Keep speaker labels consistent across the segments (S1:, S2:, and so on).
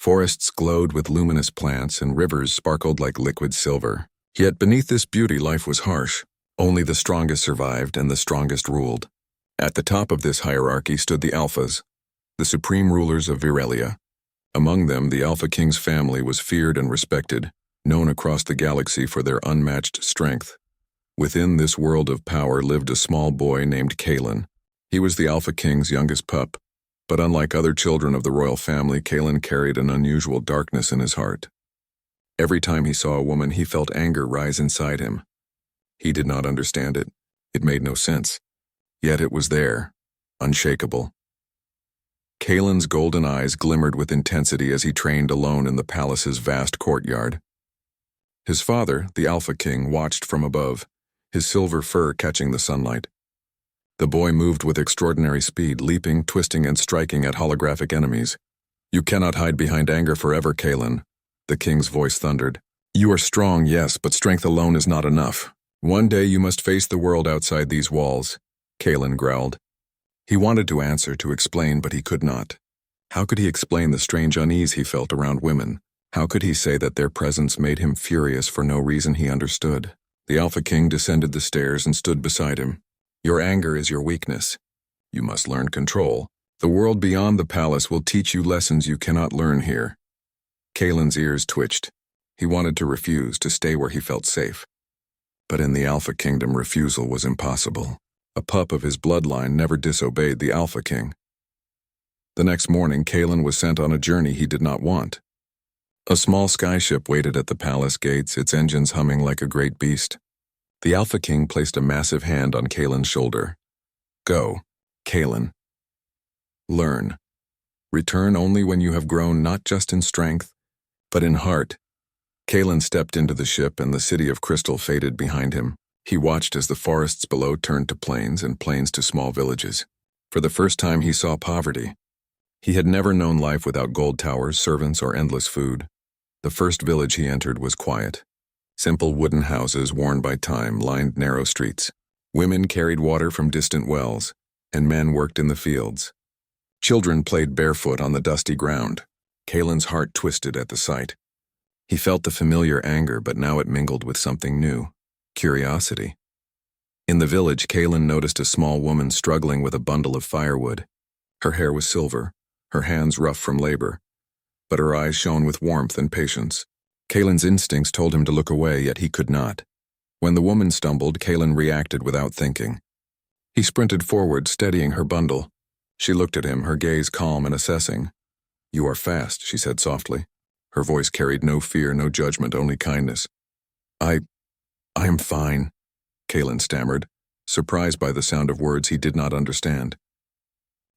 S1: Forests glowed with luminous plants and rivers sparkled like liquid silver. Yet beneath this beauty life was harsh. Only the strongest survived and the strongest ruled. At the top of this hierarchy stood the Alphas, the supreme rulers of Virelia. Among them, the Alpha King's family was feared and respected, known across the galaxy for their unmatched strength. Within this world of power lived a small boy named Kalen. He was the Alpha King's youngest pup, but unlike other children of the royal family, Kalen carried an unusual darkness in his heart. Every time he saw a woman, he felt anger rise inside him. He did not understand it. It made no sense. Yet it was there, unshakable. Kalen's golden eyes glimmered with intensity as he trained alone in the palace's vast courtyard. His father, the Alpha King, watched from above, his silver fur catching the sunlight. The boy moved with extraordinary speed, leaping, twisting, and striking at holographic enemies. "You cannot hide behind anger forever, Kalen," the king's voice thundered. "You are strong, yes, but strength alone is not enough. One day you must face the world outside these walls," Kalen growled. He wanted to answer, to explain, but he could not. How could he explain the strange unease he felt around women? How could he say that their presence made him furious for no reason he understood? The Alpha King descended the stairs and stood beside him. "Your anger is your weakness. You must learn control. The world beyond the palace will teach you lessons you cannot learn here." Kalen's ears twitched. He wanted to refuse, to stay where he felt safe. But in the Alpha Kingdom, refusal was impossible. A pup of his bloodline never disobeyed the Alpha King. The next morning, Kalen was sent on a journey he did not want. A small skyship waited at the palace gates, its engines humming like a great beast. The Alpha King placed a massive hand on Kalen's shoulder. "Go, Kalen. Learn. Return only when you have grown not just in strength, but in heart." Kalen stepped into the ship and the city of crystal faded behind him. He watched as the forests below turned to plains and plains to small villages. For the first time he saw poverty. He had never known life without gold towers, servants, or endless food. The first village he entered was quiet. Simple wooden houses worn by time lined narrow streets. Women carried water from distant wells, and men worked in the fields. Children played barefoot on the dusty ground. Kalen's heart twisted at the sight. He felt the familiar anger, but now it mingled with something new. Curiosity. In the village, Kalen noticed a small woman struggling with a bundle of firewood. Her hair was silver, her hands rough from labor, but her eyes shone with warmth and patience. Kalen's instincts told him to look away, yet he could not. When the woman stumbled, Kalen reacted without thinking. He sprinted forward, steadying her bundle. She looked at him, her gaze calm and assessing. "You are fast," she said softly. Her voice carried no fear, no judgment, only kindness. I am fine," Kalen stammered, surprised by the sound of words he did not understand.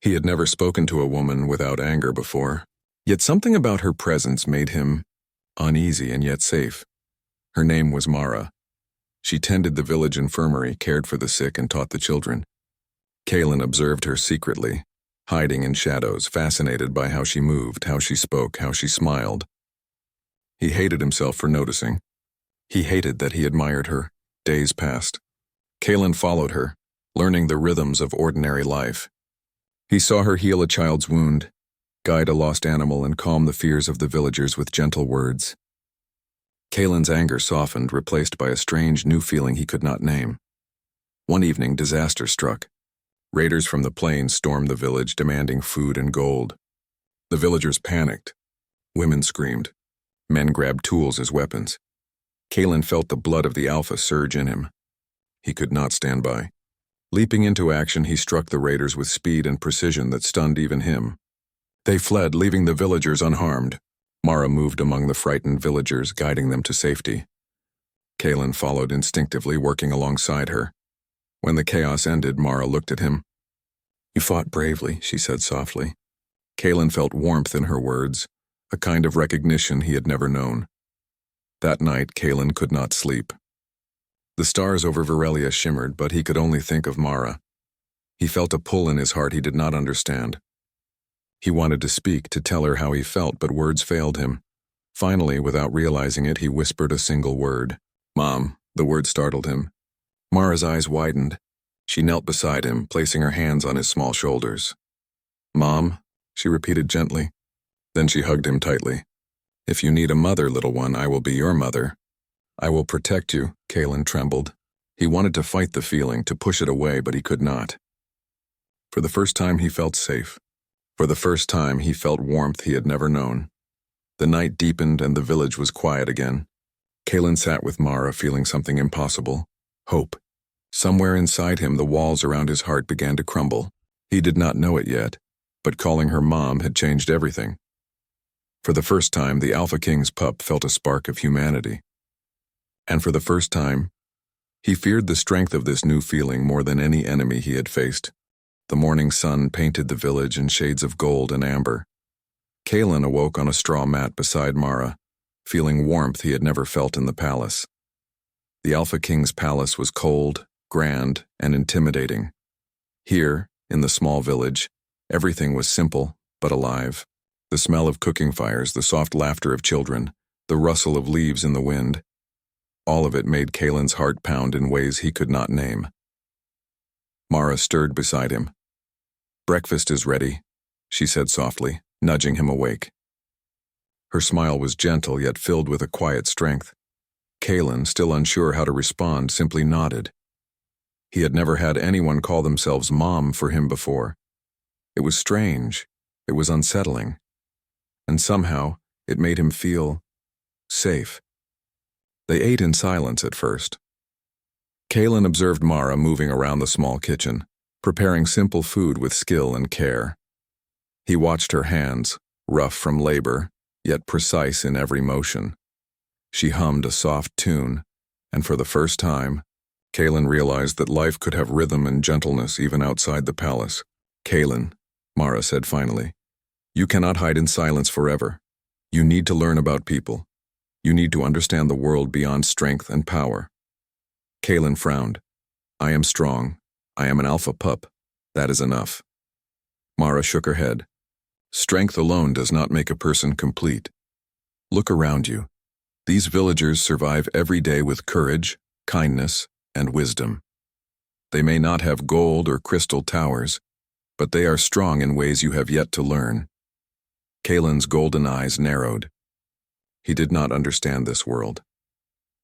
S1: He had never spoken to a woman without anger before, yet something about her presence made him uneasy and yet safe. Her name was Mara. She tended the village infirmary, cared for the sick, and taught the children. Kalen observed her secretly, hiding in shadows, fascinated by how she moved, how she spoke, how she smiled. He hated himself for noticing. He hated that he admired her. Days passed. Kalen followed her, learning the rhythms of ordinary life. He saw her heal a child's wound, guide a lost animal, and calm the fears of the villagers with gentle words. Kalen's anger softened, replaced by a strange new feeling he could not name. One evening, disaster struck. Raiders from the plains stormed the village, demanding food and gold. The villagers panicked. Women screamed. Men grabbed tools as weapons. Kalen felt the blood of the Alpha surge in him. He could not stand by. Leaping into action, he struck the raiders with speed and precision that stunned even him. They fled, leaving the villagers unharmed. Mara moved among the frightened villagers, guiding them to safety. Kalen followed instinctively, working alongside her. When the chaos ended, Mara looked at him. "You fought bravely," she said softly. Kalen felt warmth in her words, a kind of recognition he had never known. That night, Kalen could not sleep. The stars over Virelia shimmered, but he could only think of Mara. He felt a pull in his heart he did not understand. He wanted to speak, to tell her how he felt, but words failed him. Finally, without realizing it, he whispered a single word. "Mom." The word startled him. Mara's eyes widened. She knelt beside him, placing her hands on his small shoulders. "Mom," she repeated gently. Then she hugged him tightly. "If you need a mother, little one, I will be your mother. I will protect you," Kalen trembled. He wanted to fight the feeling, to push it away, but he could not. For the first time he felt safe. For the first time he felt warmth he had never known. The night deepened and the village was quiet again. Kalen sat with Mara, feeling something impossible. Hope. Somewhere inside him the walls around his heart began to crumble. He did not know it yet, but calling her mom had changed everything. For the first time, the Alpha King's pup felt a spark of humanity. And for the first time, he feared the strength of this new feeling more than any enemy he had faced. The morning sun painted the village in shades of gold and amber. Kalen awoke on a straw mat beside Mara, feeling warmth he had never felt in the palace. The Alpha King's palace was cold, grand, and intimidating. Here, in the small village, everything was simple but alive. The smell of cooking fires, the soft laughter of children, the rustle of leaves in the wind. All of it made Kalen's heart pound in ways he could not name. Mara stirred beside him. "Breakfast is ready," she said softly, nudging him awake. Her smile was gentle yet filled with a quiet strength. Kalen, still unsure how to respond, simply nodded. He had never had anyone call themselves Mom for him before. It was strange. It was unsettling. And somehow, it made him feel safe. They ate in silence at first. Kalen observed Mara moving around the small kitchen, preparing simple food with skill and care. He watched her hands, rough from labor, yet precise in every motion. She hummed a soft tune, and for the first time, Kalen realized that life could have rhythm and gentleness even outside the palace. "Kalen," Mara said finally, "you cannot hide in silence forever. You need to learn about people. You need to understand the world beyond strength and power." Kalen frowned. "I am strong. I am an alpha pup. That is enough." Mara shook her head. "Strength alone does not make a person complete. Look around you. These villagers survive every day with courage, kindness, and wisdom. They may not have gold or crystal towers, but they are strong in ways you have yet to learn." Kalen's golden eyes narrowed. He did not understand this world.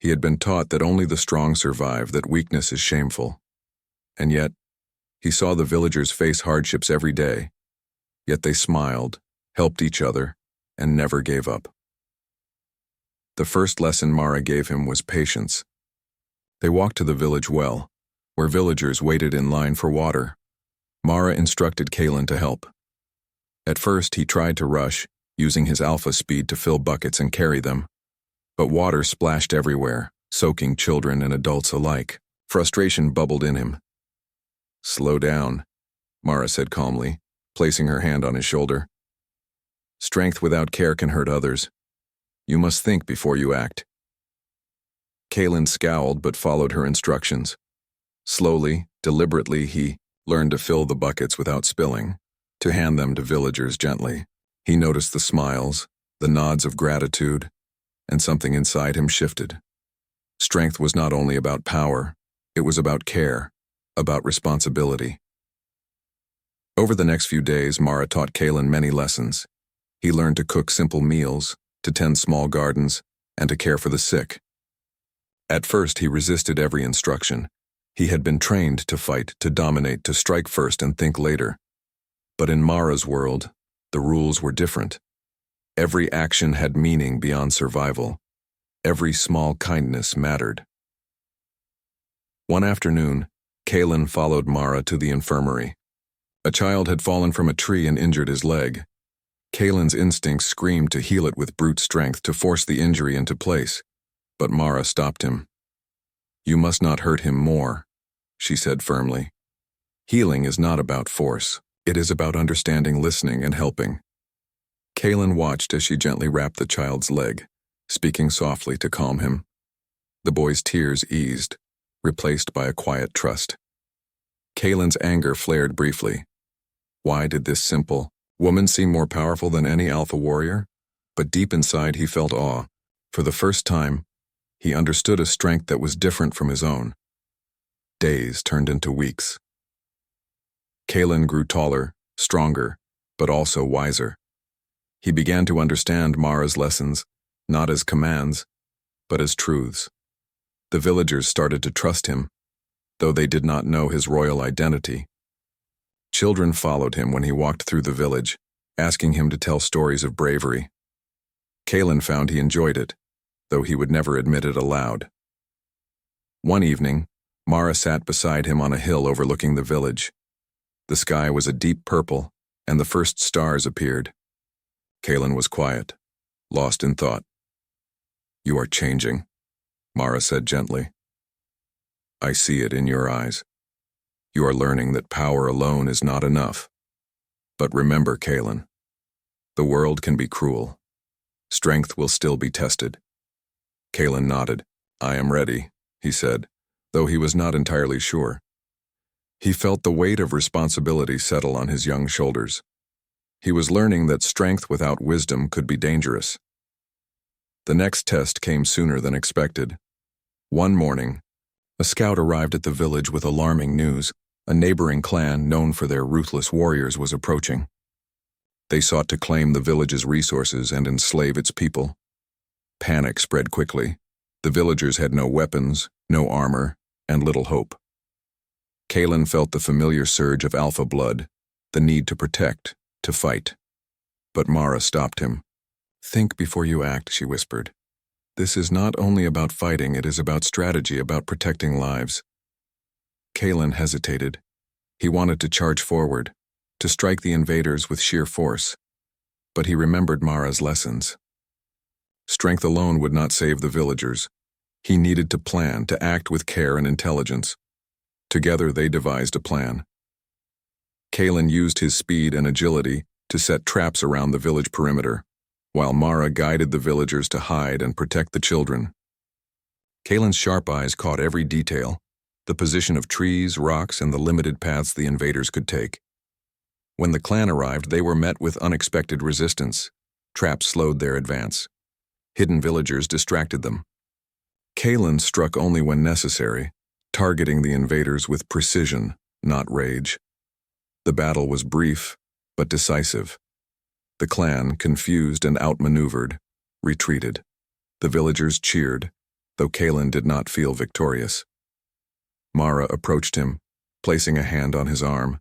S1: He had been taught that only the strong survive, that weakness is shameful. And yet, he saw the villagers face hardships every day. Yet they smiled, helped each other, and never gave up. The first lesson Mara gave him was patience. They walked to the village well, where villagers waited in line for water. Mara instructed Kalen to help. At first, he tried to rush, using his alpha speed to fill buckets and carry them. But water splashed everywhere, soaking children and adults alike. Frustration bubbled in him. "Slow down," Mara said calmly, placing her hand on his shoulder. "Strength without care can hurt others. You must think before you act." Kalen scowled but followed her instructions. Slowly, deliberately, he learned to fill the buckets without spilling, to hand them to villagers gently. He noticed the smiles, the nods of gratitude, and something inside him shifted. Strength was not only about power, it was about care, about responsibility. Over the next few days, Mara taught Kalen many lessons. He learned to cook simple meals, to tend small gardens, and to care for the sick. At first, he resisted every instruction. He had been trained to fight, to dominate, to strike first and think later. But in Mara's world, the rules were different. Every action had meaning beyond survival. Every small kindness mattered. One afternoon, Kalen followed Mara to the infirmary. A child had fallen from a tree and injured his leg. Kalen's instincts screamed to heal it with brute strength, to force the injury into place. But Mara stopped him. "You must not hurt him more," she said firmly. "Healing is not about force. It is about understanding, listening, and helping." Kalen watched as she gently wrapped the child's leg, speaking softly to calm him. The boy's tears eased, replaced by a quiet trust. Kalen's anger flared briefly. Why did this simple woman seem more powerful than any alpha warrior? But deep inside he felt awe. For the first time, he understood a strength that was different from his own. Days turned into weeks. Kalen grew taller, stronger, but also wiser. He began to understand Mara's lessons, not as commands, but as truths. The villagers started to trust him, though they did not know his royal identity. Children followed him when he walked through the village, asking him to tell stories of bravery. Kalen found he enjoyed it, though he would never admit it aloud. One evening, Mara sat beside him on a hill overlooking the village. The sky was a deep purple, and the first stars appeared. Kalen was quiet, lost in thought. "You are changing," Mara said gently. "I see it in your eyes. You are learning that power alone is not enough. But remember, Kalen, the world can be cruel. Strength will still be tested." Kalen nodded. "I am ready," he said, though he was not entirely sure. He felt the weight of responsibility settle on his young shoulders. He was learning that strength without wisdom could be dangerous. The next test came sooner than expected. One morning, a scout arrived at the village with alarming news. A neighboring clan known for their ruthless warriors was approaching. They sought to claim the village's resources and enslave its people. Panic spread quickly. The villagers had no weapons, no armor, and little hope. Kalen felt the familiar surge of alpha blood, the need to protect, to fight. But Mara stopped him. "Think before you act," she whispered. "This is not only about fighting, it is about strategy, about protecting lives." Kalen hesitated. He wanted to charge forward, to strike the invaders with sheer force. But he remembered Mara's lessons. Strength alone would not save the villagers. He needed to plan, to act with care and intelligence. Together they devised a plan. Kalen used his speed and agility to set traps around the village perimeter, while Mara guided the villagers to hide and protect the children. Kalen's sharp eyes caught every detail, the position of trees, rocks, and the limited paths the invaders could take. When the clan arrived, they were met with unexpected resistance. Traps slowed their advance. Hidden villagers distracted them. Kalen struck only when necessary, targeting the invaders with precision, not rage. The battle was brief, but decisive. The clan, confused and outmaneuvered, retreated. The villagers cheered, though Kalen did not feel victorious. Mara approached him, placing a hand on his arm.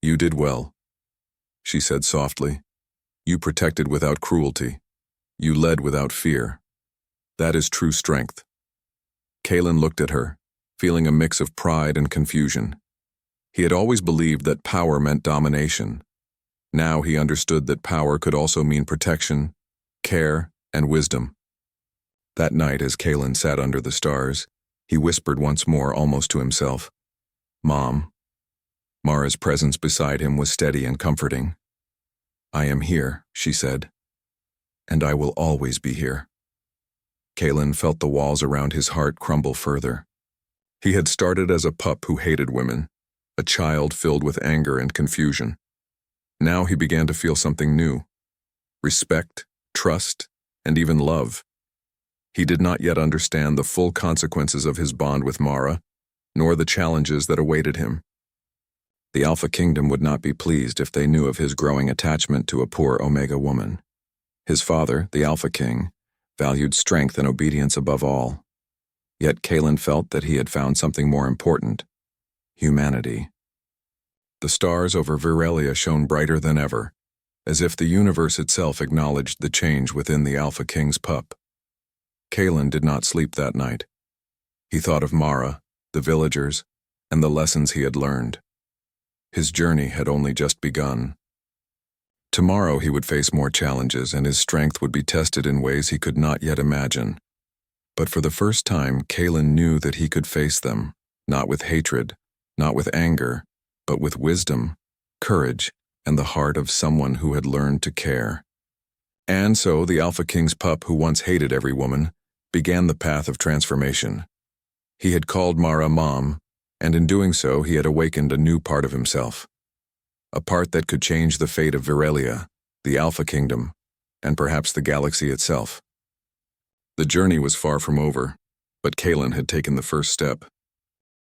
S1: "You did well," she said softly. "You protected without cruelty. You led without fear. That is true strength." Kalen looked at her, feeling a mix of pride and confusion. He had always believed that power meant domination. Now he understood that power could also mean protection, care, and wisdom. That night, as Kalen sat under the stars, he whispered once more, almost to himself, "Mom." Mara's presence beside him was steady and comforting. "I am here," she said, "and I will always be here." Kalen felt the walls around his heart crumble further. He had started as a pup who hated women, a child filled with anger and confusion. Now he began to feel something new: respect, trust, and even love. He did not yet understand the full consequences of his bond with Mara, nor the challenges that awaited him. The Alpha Kingdom would not be pleased if they knew of his growing attachment to a poor Omega woman. His father, the Alpha King, valued strength and obedience above all. Yet Kalen felt that he had found something more important: humanity. The stars over Virelia shone brighter than ever, as if the universe itself acknowledged the change within the Alpha King's pup. Kalen did not sleep that night. He thought of Mara, the villagers, and the lessons he had learned. His journey had only just begun. Tomorrow he would face more challenges, and his strength would be tested in ways he could not yet imagine. But for the first time, Kalen knew that he could face them, not with hatred, not with anger, but with wisdom, courage, and the heart of someone who had learned to care. And so the Alpha King's pup, who once hated every woman, began the path of transformation. He had called Mara Mom, and in doing so he had awakened a new part of himself. A part that could change the fate of Virelia, the Alpha Kingdom, and perhaps the galaxy itself. The journey was far from over, but Kalen had taken the first step.